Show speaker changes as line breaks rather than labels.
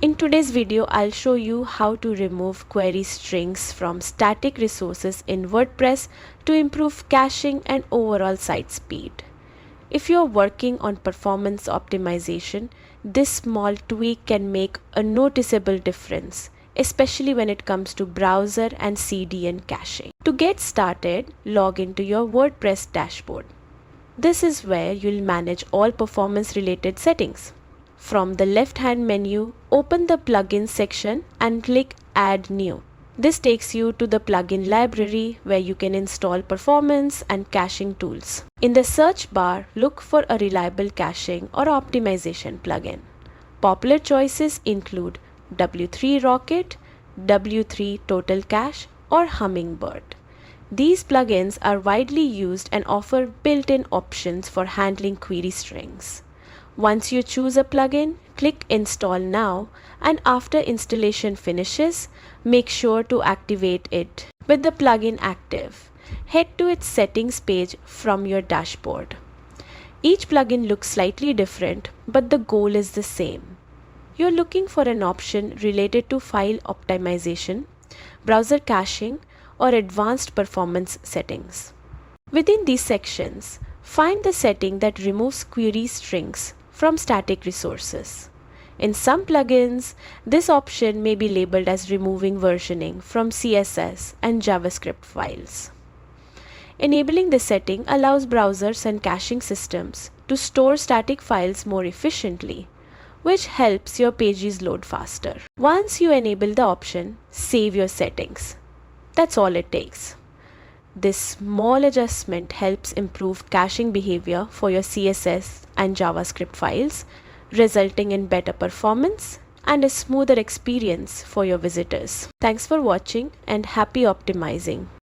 In today's video, I'll show you how to remove query strings from static resources in WordPress to improve caching and overall site speed. If you're working on performance optimization, this small tweak can make a noticeable difference, especially when it comes to browser and CDN caching. To get started, log into your WordPress dashboard. This is where you'll manage all performance-related settings. From the left-hand menu, open the Plugins section and click Add New. This takes you to the plugin library where you can install performance and caching tools. In the search bar, look for a reliable caching or optimization plugin. Popular choices include W3 Rocket, W3 Total Cache, or Hummingbird. These plugins are widely used and offer built-in options for handling query strings. Once you choose a plugin, click Install Now, and after installation finishes, make sure to activate it. With the plugin active, head to its settings page from your dashboard. Each plugin looks slightly different, but the goal is the same. You're looking for an option related to file optimization, browser caching, or advanced performance settings. Within these sections, find the setting that removes query strings from static resources. In some plugins, this option may be labeled as removing versioning from CSS and JavaScript files. Enabling this setting allows browsers and caching systems to store static files more efficiently, which helps your pages load faster. Once you enable the option, save your settings. That's all it takes. This small adjustment helps improve caching behavior for your CSS and JavaScript files, resulting in better performance and a smoother experience for your visitors. Thanks for watching and happy optimizing.